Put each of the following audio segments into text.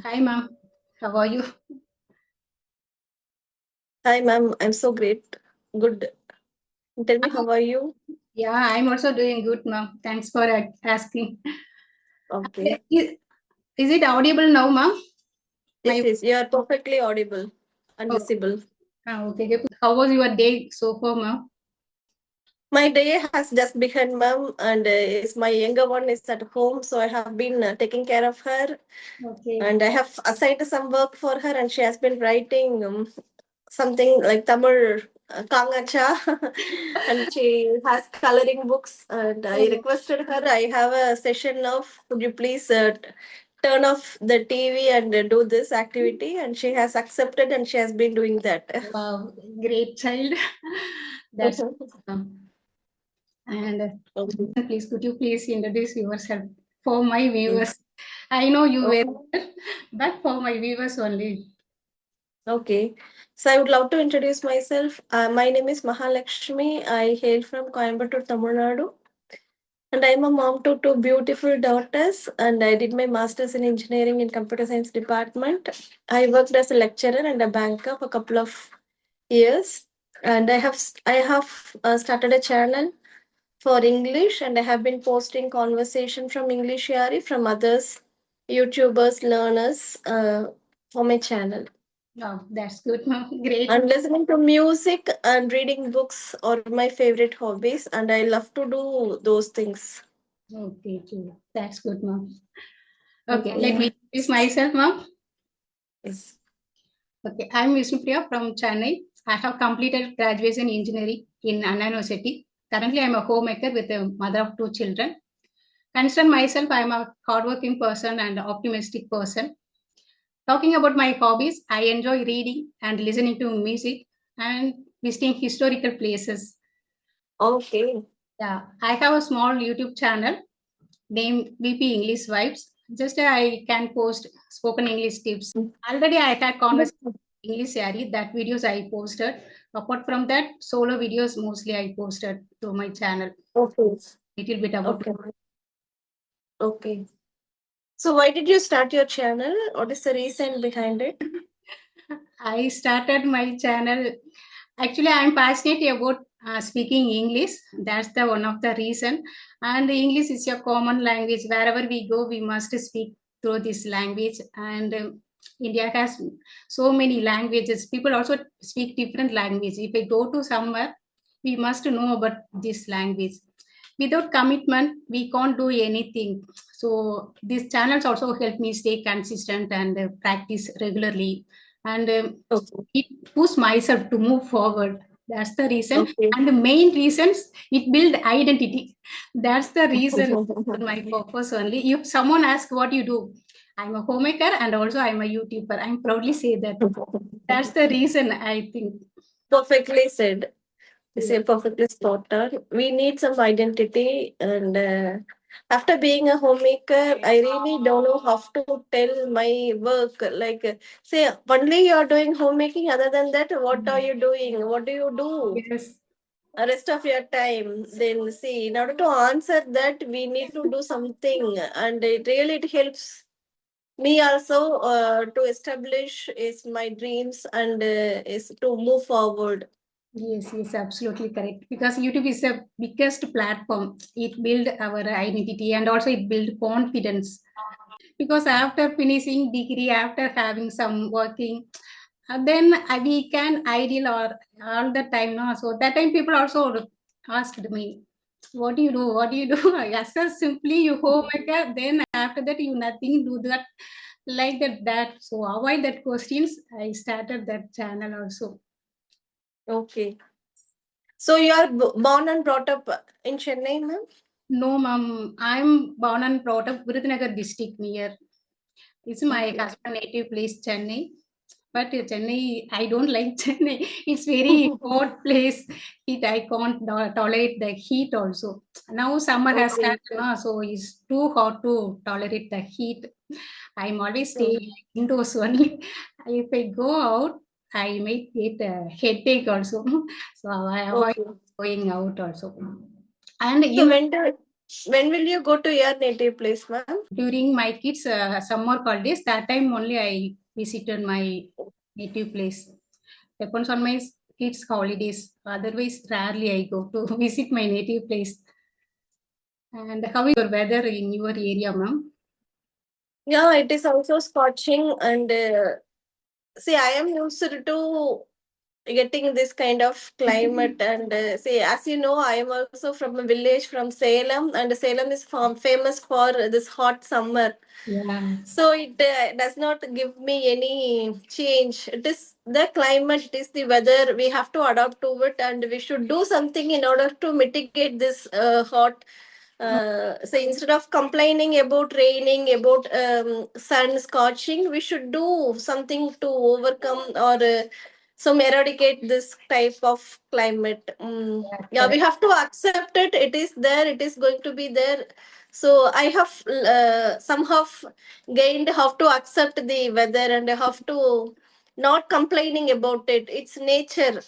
Hi, ma'am. How are you? Hi, ma'am. I'm so great. Good. Tell me, how are you? Yeah, I'm also doing good, ma'am. Thanks for asking. Okay. Is, is it audible now, ma'am? Yes, My yes. You are perfectly audible and oh, visible. okay. Good. How was your day so far, ma'am? My day has just begun, ma'am, and is my younger one is at home, so I have been taking care of her, Okay. and I have assigned some work for her, and she has been writing something like Tamil Kangacha, and she has coloring books. And I Oh, requested her, I have a session of, could you please turn off the TV and do this activity? And she has accepted, and she has been doing that. wow, great child. That's awesome. And Okay. please, could you please introduce yourself for my Mm. viewers? I know you Okay. well, but for my viewers only. Okay. So I would love to introduce myself. My name is Mahalakshmi. I hail from Coimbatore, Tamil Nadu. And I'm a mom to two beautiful daughters, and I did my master's in engineering in computer science department. I worked as a lecturer and a banker for a couple of years, and I have started a channel for English, and I have been posting conversation from English Yari from others, YouTubers, learners for my channel. Wow, that's good, ma'am. Great. And listening to music and reading books are my favorite hobbies, and I love to do those things. Okay, okay. That's good, ma'am. Okay, let Okay. me introduce myself, ma'am. Yes. Okay, I'm Vishnupriya from Chennai. I have completed graduation in engineering in Anna University. Currently, I'm a homemaker with a mother of two children. Consider myself, I'm a hardworking person and optimistic person. Talking about my hobbies, I enjoy reading and listening to music and visiting historical places. Okay. Yeah, I have a small YouTube channel named VP English Vibes. Just I can post spoken English tips. Already I had conversation English Yari, that videos I posted. Apart from that, solo videos mostly I posted to my channel. Okay. Little bit about Okay. Okay. So why did you start your channel? What is the reason behind it? I started my channel. Actually, I'm passionate about speaking English. That's the one of the reason. And English is a common language. Wherever we go, we must speak through this language. And India has so many languages. People also speak different language. If I go to somewhere, we must know about this language. Without commitment, we can't do anything. So these channels also help me stay consistent and practice regularly. And Okay. it push myself to move forward. That's the reason. Okay. And the main reasons, it build identity. That's the reason, my purpose only. If someone asks what you do, I'm a homemaker and also I'm a YouTuber. I'm proudly say that. That's the reason, I think. Perfectly said. You Yeah. say perfectly spot on. We need some identity, and after being a homemaker, I really don't know how to tell my work. Like, say, only you're doing homemaking. Other than that, what are you doing? What do you do? Yes. The rest of your time, then see, in order to answer that, we need to do something, and it helps me also to establish is my dreams, and is to move forward. Yes, yes, absolutely correct. Because YouTube is the biggest platform. It build our identity and also it build confidence. Because after finishing degree, after having some working, then we can ideal or all the time. No, so that time people also asked me, "What do you do? What do you do?" I answered simply, "You homemaker." Then after that, you nothing do that like that. That so avoid that questions. I started that channel also. Okay. So you are born and brought up in Chennai, ma'am? No, ma'am. I'm born and brought up Virudhunagar district near. It's my Okay. husband native place, Chennai. But Chennai, I don't like Chennai. It's very hot place. Heat, I can't tolerate the heat also. Now summer has Okay. started, no? So it's too hot to tolerate the heat. I'm always staying Mm. indoors only. If I go out, I might get a headache also. So I avoid Okay. going out also. And So in when do When will you go to your native place, ma'am? During my kids' summer holidays, that time only I visited my native place. Depends on my kids' holidays. Otherwise, rarely I go to visit my native place. And how is your weather in your area, ma'am? Yeah, it is also scorching. And see, I am used to getting this kind of climate. And see, as you know, I am also from a village from Salem, and Salem is famous for this hot summer. Yeah. So it does not give me any change. It is the climate, it is the weather. We have to adapt to it, and we should do something in order to mitigate this hot. So instead of complaining about raining, about sun scorching, we should do something to overcome or some eradicate this type of climate. Yeah, Yeah, we correct. have to accept it. It is there. It is going to be there. So I have somehow gained how to accept the weather and have to not complaining about it. It's nature.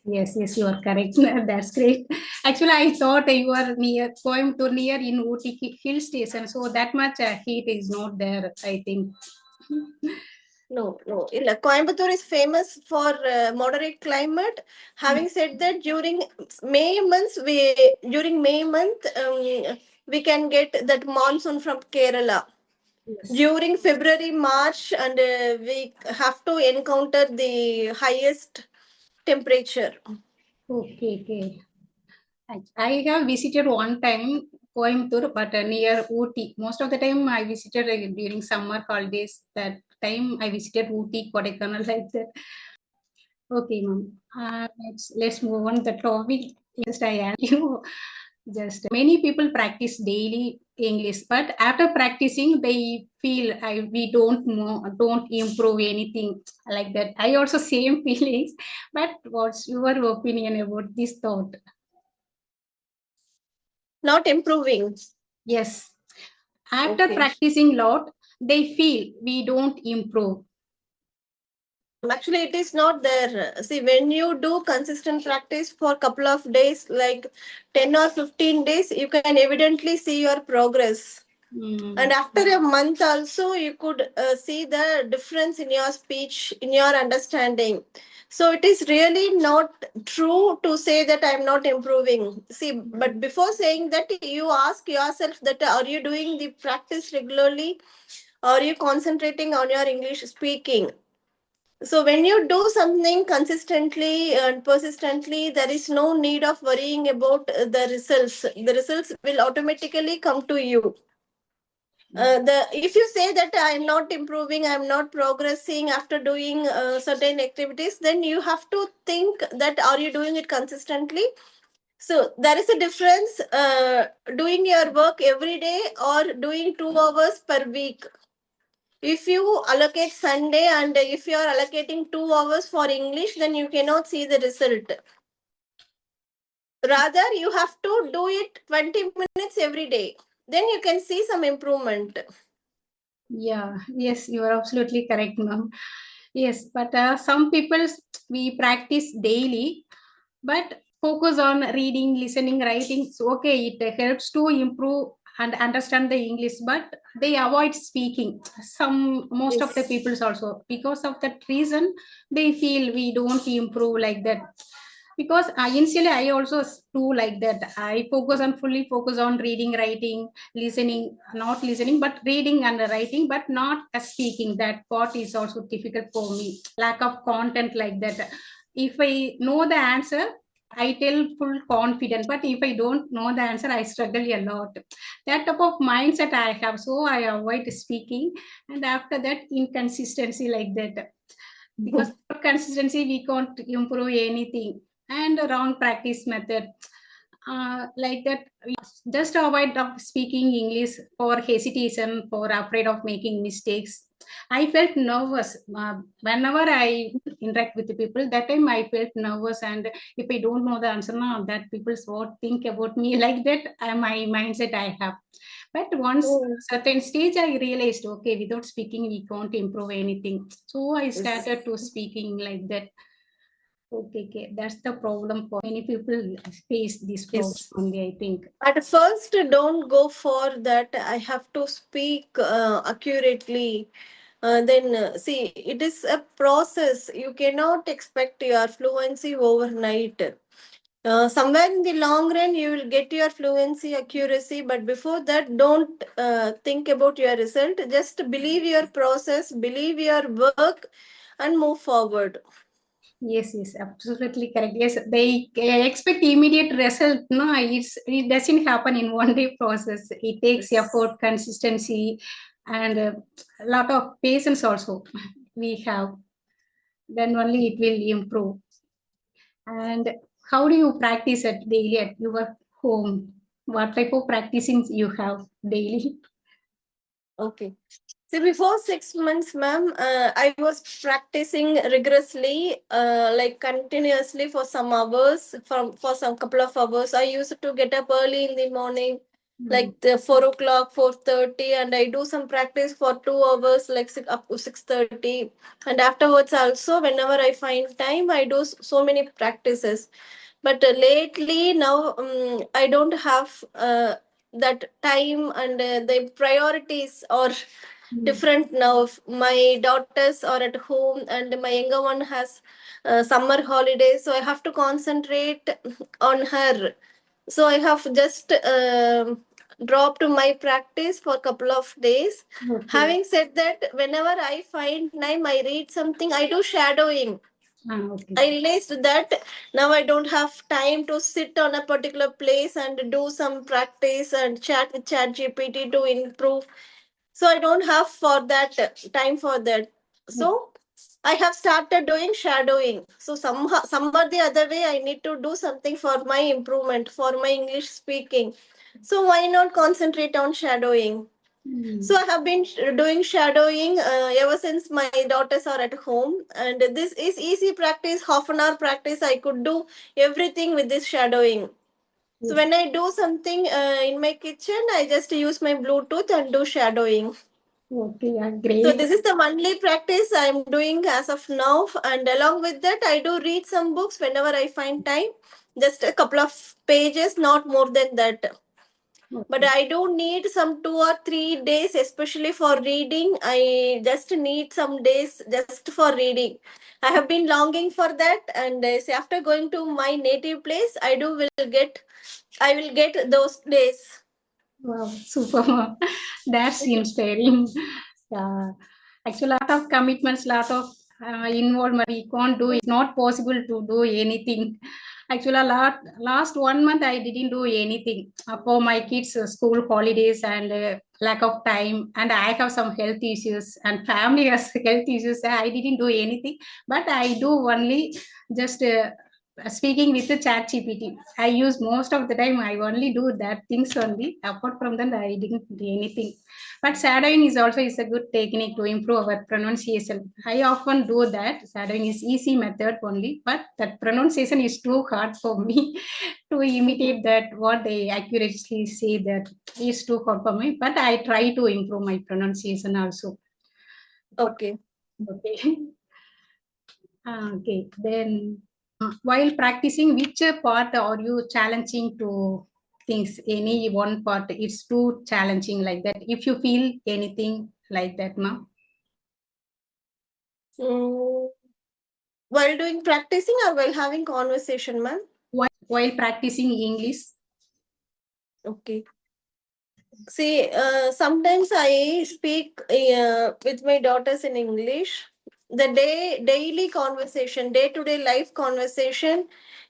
Yes, yes, you are correct. That's great. Actually, I thought you are near Coimbatore, near in Ooty hill station, so that much heat is not there, I think. No, no. Coimbatore is famous for moderate climate. Having said that, during May month we can get that monsoon from Kerala. Yes. During February, March, and we have to encounter the highest temperature. Okay, okay. I have visited one time Coimbatore, but near Ooty. Most of the time I visited during summer holidays. That time I visited Ooty, Kodaikanal, like that. Okay, ma'am. Let's move on the topic. Just I ask you. Just many people practice daily English, but after practicing, they feel we don't know, don't improve anything like that. I also same feelings. But what's your opinion about this thought? Not improving. Yes. After Okay. practicing lot, they feel we don't improve. Actually, it is not there. See, when you do consistent practice for a couple of days, like 10 or 15 days, you can evidently see your progress. And after a month, also, you could see the difference in your speech, in your understanding. So, it is really not true to say that I'm not improving. See, but before saying that, you ask yourself that are you doing the practice regularly? Are you concentrating on your English speaking? So when you do something consistently and persistently, there is no need of worrying about the results. The results will automatically come to you. The if you say that I'm not improving, I'm not progressing after doing certain activities, then you have to think that are you doing it consistently? So there is a difference doing your work every day or doing 2 hours per week. If you allocate Sunday and if you are allocating 2 hours for English, then you cannot see the result. Rather, you have to do it 20 minutes every day. Then you can see some improvement. Yeah, yes, you are absolutely correct, ma'am. Yes, but some people we practice daily, but focus on reading, listening, writing. So, okay, it helps to improve and understand the English, but they avoid speaking. Most of the Yes. peoples also because of that reason they feel we don't improve like that. Because initially I also do like that. I fully focus on reading, writing, listening, not listening but reading and writing, but not speaking. That part is also difficult for me, lack of content like that. If I know the answer, I tell full confident, but if I don't know the answer, I struggle a lot. That type of mindset I have, so I avoid speaking. And after that, inconsistency like that, because without consistency we can't improve anything. And a wrong practice method, like that, just avoid of speaking English for hesitation, for afraid of making mistakes. I felt nervous whenever I interact with the people. That time I felt nervous, and if I don't know the answer now, that people what think about me, like that my mindset I have. But once Mm. certain stage, I realized, okay, without speaking, we can't improve anything. So I Yes. started to speaking like that. Okay. That's the problem for many people face this problem Yes. only, I think. At first, don't go for that. I have to speak accurately. Then see, it is a process. You cannot expect your fluency overnight. Somewhere in the long run, you will get your fluency, accuracy. But before that, don't think about your result. Just believe your process, believe your work, and move forward. Yes, absolutely correct. Yes, they expect immediate result. No, it doesn't happen in one day process. It takes Yes. effort, consistency, and a lot of patience also we have. Then only it will improve. And how do you practice it daily at your home? What type of practicing you have daily? Okay. See, before 6 months, ma'am, I was practicing rigorously, like continuously for some hours, for some couple of hours. I used to get up early in the morning, like the 4 o'clock, 4:30, and I do some practice for 2 hours, like up to 6:30. And afterwards, also, whenever I find time, I do so many practices. But lately, now I don't have that time, and the priorities are different now. My daughters are at home and my younger one has summer holidays, so I have to concentrate on her. So I have just dropped my practice for a couple of days. Okay. Having said that, whenever I find time, I read something, I do shadowing. Okay. I realized that now I don't have time to sit on a particular place and do some practice and chat with Chat GPT to improve. So I don't have for that time for that. So I have started doing shadowing. So somehow, some or the other way, I need to do something for my improvement, for my English speaking. So why not concentrate on shadowing? So I have been doing shadowing ever since my daughters are at home, and this is easy practice. Half an hour practice, I could do everything with this shadowing. So when I do something in my kitchen, I just use my Bluetooth and do shadowing. Okay, yeah, So great. this is the monthly practice I'm doing as of now, and along with that, I do read some books whenever I find time. Just a couple of pages, not more than that. But Okay. I don't need some 2 or 3 days, especially for reading. I just need some days just for reading. I have been longing for that, and say after going to my native place, I will get those days. Wow, super. That's inspiring. Yeah. Actually, lot of commitments, lot of involvement. We can't do. It's not possible to do anything. Actually, last 1 month I didn't do anything for my kids' school holidays and lack of time. And I have some health issues and family has health issues. I didn't do anything, but I do only just speaking with the chat GPT. I use most of the time. I only do that things only. Apart from that, I didn't do anything. But shadowing is a good technique to improve our pronunciation. I often do that. Shadowing is easy method only, but that pronunciation is too hard for me to imitate that what they accurately say. That is too hard for me. But I try to improve my pronunciation also. Okay. Okay. Okay. Then, while practicing, which part are you challenging to things? Any one part is too challenging like that. If you feel anything like that, ma'am. Mm, while doing practicing or while having conversation, ma'am? While practicing English. Okay. See, sometimes I speak with my daughters in English. The daily conversation, day-to-day life conversation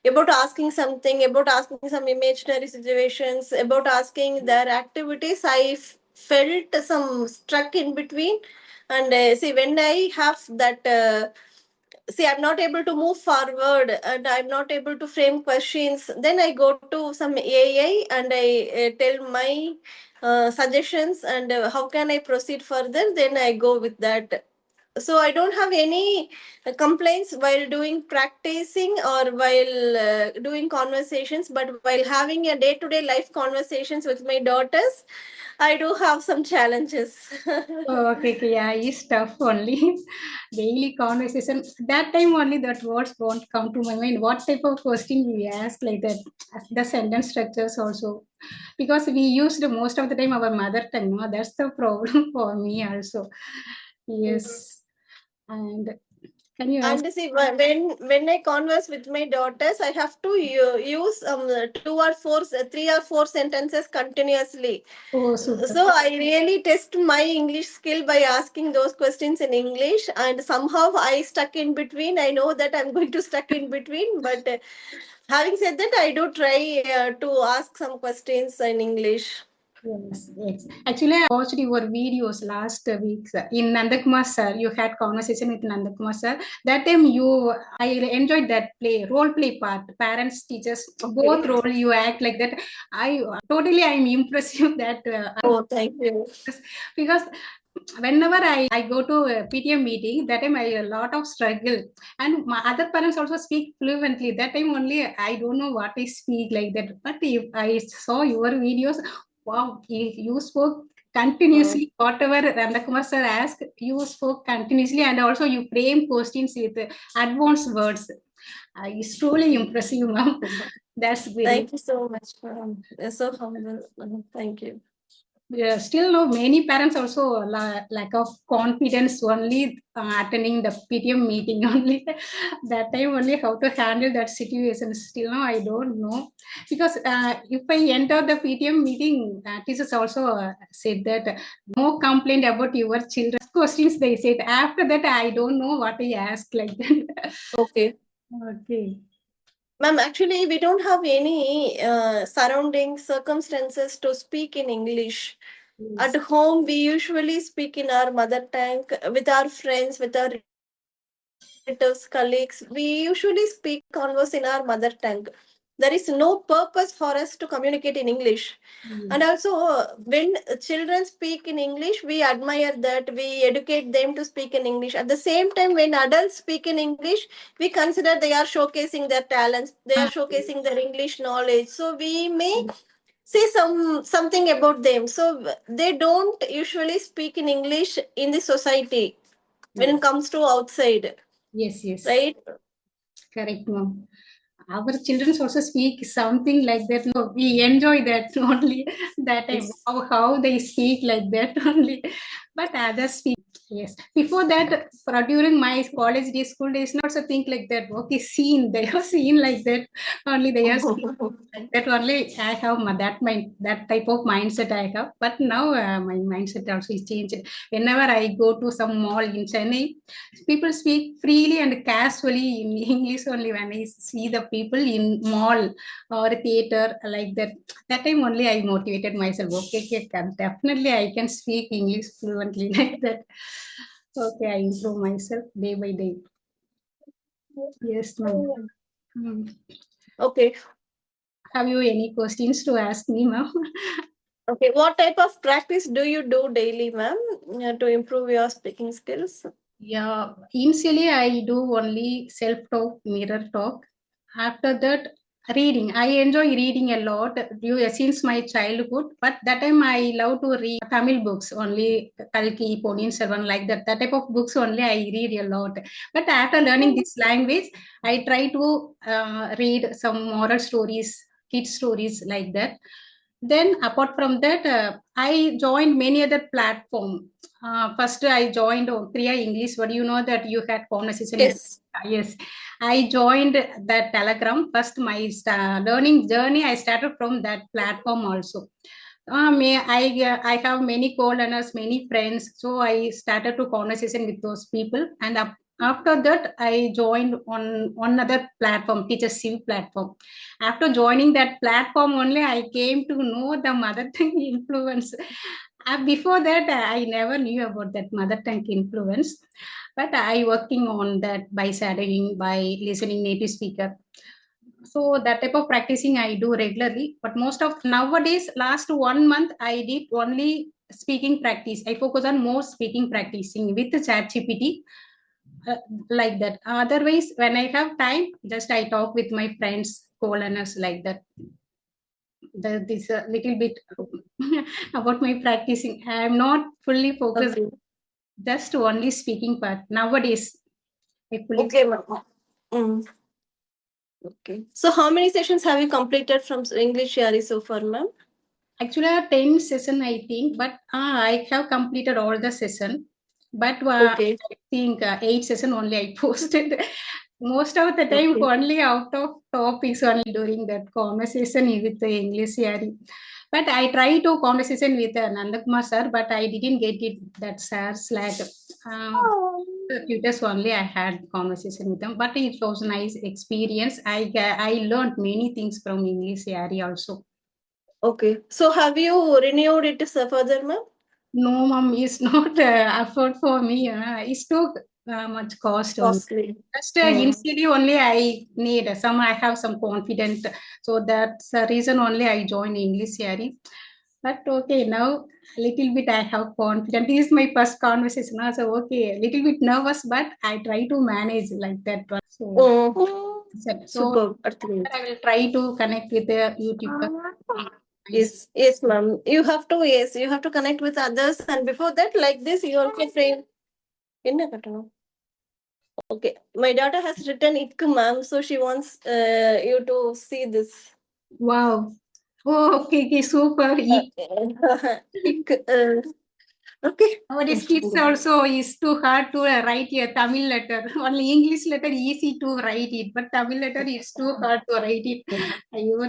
about asking something, about asking some imaginary situations, about asking their activities. Felt some struck in between, and see when I have that. See, I'm not able to move forward and I'm not able to frame questions, then I go to some AI and I tell my suggestions and how can I proceed further, then I go with that. So I don't have any complaints while doing practicing or while doing conversations, but while having a day-to-day life conversations with my daughters, I do have some challenges. Oh, okay, okay, yeah, it's tough only. Daily conversation. That time only that words won't come to my mind. What type of question we ask like that? The sentence structures also. Because we used most of the time our mother tongue. No? That's the problem for me also. Yes. And can you ask? And see, when I converse with my daughters, I have to use 3 or 4 sentences continuously. Oh, super. So I really test my English skill by asking those questions in English, and somehow I stuck in between. I know that I'm going to stuck in between, but having said that, I do try to ask some questions in English. Yes, yes. Actually, I watched your videos last week in Nandakumar sir. You had conversation with Nandakumar sir. That time I enjoyed that role play part. Parents, teachers, both Okay. role you act like that. I'm impressed with that Oh, thank you. because whenever I go to a PTM meeting, that time I a lot of struggle, and my other parents also speak fluently. That time only I don't know what I speak like that. But if I saw your videos, wow, you spoke continuously. Whatever Randakumar sir asked, you spoke continuously, and also you frame questions with advanced words. It's truly impressive, ma'am. That's very. Thank you so much. You're so humble. Thank you. Yeah, still no, many parents also lack of confidence only attending the PTM meeting only. That time only how to handle that situation. Still no, I don't know. Because if I enter the PTM meeting, teachers also said that no complaint about your children's questions they said. After that, I don't know what I ask like that. Okay. Okay. Ma'am, actually, we don't have any surrounding circumstances to speak in English. At Yes. home, we usually speak in our mother tongue with our friends, with our relatives, colleagues. We usually speak, converse in our mother tongue. There is no purpose for us to communicate in English. And Yes. also, when children speak in English, we admire that, we educate them to speak in English. At the same time, when adults speak in English, we consider they are showcasing their talents, they are showcasing their English knowledge. So we may say something about them. So they don't usually speak in English in the society when it comes to outside, Yes. Yes. right? Correct, ma'am. Our children also speak something like that. No, we enjoy that only. That time, Yes. how they speak like that only. But others speak. Yes. Before that, during my college days, school days, not so think like that. Okay, seen. They are seen like that. Only they are speaking like that only. I have that type of mindset I have. But now my mindset also is changed. Whenever I go to some mall in Chennai, people speak freely and casually in English only when I see the people in mall or theater like that. That time only I motivated myself. Okay, okay, definitely I can speak English fluently like that. Okay, I improve myself day by day. Yes, ma'am. Hmm. Okay. Have you any questions to ask me, ma'am? Okay. What type of practice do you do daily, ma'am, to improve your speaking skills? Yeah, initially I do only self-talk, mirror talk. After that, reading. I enjoy reading a lot since my childhood. But that time I love to read Tamil books only, Kalki, Ponniyin Selvan, like that. That type of books only I read a lot. But after learning this language, I try to read some moral stories, kid stories like that. Then apart from that, I joined many other platforms. First, I joined Priya English. But you know that you had conversation with. Yes. Yes, I joined that Telegram. First, my learning journey I started from that platform also. I have many co-learners, many friends. So I started to conversation with those people, and after that I joined on another platform, Teacher Civ platform. After joining that platform only, I came to know the mother tongue influence. Before that, I never knew about that mother tongue influence, but I working on that by studying, by listening native speaker. So that type of practicing I do regularly. But most of nowadays, last 1 month, I did only speaking practice. I focus on more speaking practicing with the ChatGPT, like that. Otherwise, when I have time, just I talk with my friends, co-learners, like that. This a little bit about my practicing. I am not fully focused, Okay. just only speaking part. Nowadays, I fully. Okay, ma'am. Mm. Okay. So how many sessions have you completed from English Yari so far, ma'am? Actually, 10 session, I think, but I have completed all the session. But Okay. I think 8 session only I posted. Most of the time, Okay. only out of topics only during that conversation with the English Yari. But I try to conversation with Nandakumar sir, but I didn't get it that sir's like tutors only I had conversation with them. But it was nice experience. I learned many things from English area also. Okay. So have you renewed it further, ma'am? No, mom, it's not afford for me. It's too much cost on. Costly. Just Mm. initially only I need some. I have some confidence, so that's the reason only I joined English series. But okay, now a little bit I have confidence. This is my first conversation, so okay, a little bit nervous, but I try to manage like that one. So, so Superb. Arthur. I will try to connect with the YouTube. Yes, yes, ma'am. You have to, yes, you have to connect with others. And before that, like this, you also frame. Okay. My daughter has written ik, ma'am. So she wants you to see this. Wow. Oh, okay, super. Ik, okay. Nowadays, kids also is too hard to write a Tamil letter. Only English letter easy to write it, but Tamil letter is too hard to write it. You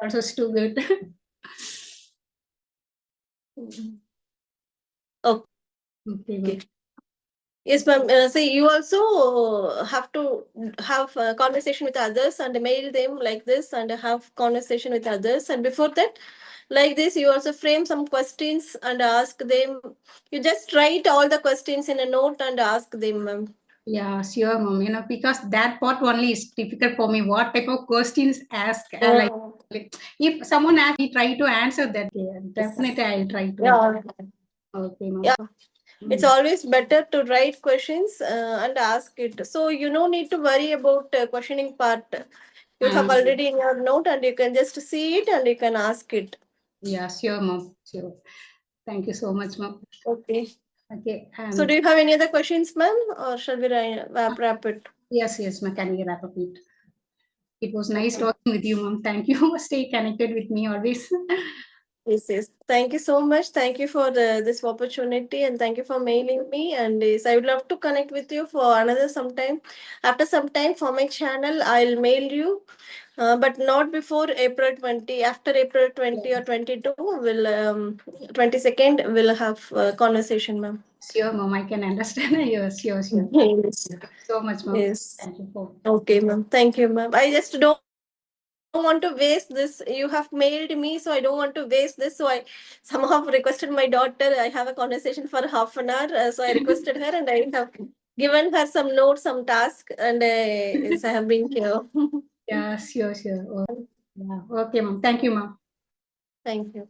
also is too good. Okay. Okay. Yes, ma'am. See, you also have to have a conversation with others and mail them like this and have conversation with others. And before that, like this, you also frame some questions and ask them. You just write all the questions in a note and ask them, ma'am. Yeah, sure, mom. Because that part only is difficult for me. What type of questions ask? Like, if someone asks, me try to answer that. Yeah, definitely, I'll try to. Yeah. Okay, mom. Yeah. It's always better to write questions and ask it. So you no need to worry about questioning part. You have already in your note and you can just see it and you can ask it. Yeah, sure, mom. Sure. Thank you so much, mom. Okay. Okay. So do you have any other questions, ma'am, or shall we wrap it? Yes, ma'am. Can we wrap up it? It was nice talking with you, mom. Thank you. Stay connected with me always. Yes, yes. Thank you so much. Thank you for this opportunity and thank you for mailing me. And yes, I would love to connect with you for another sometime. After some time for my channel, I'll mail you. But not before April 20. After April 20 or 22, we'll 22nd, we'll have conversation, ma'am. Sure, mom. I can understand. Yes, sure. Yes. Thank you so much, mom. Yes. Thank you for. Okay, ma'am. Thank you, ma'am. I just don't want to waste this. You have mailed me, so I don't want to waste this. So I somehow requested my daughter. I have a conversation for half an hour. So I requested her and I have given her some notes, some task, and yes, I have been here. Yeah, sure. Oh, yeah. Okay, mom. Thank you, mom. Thank you.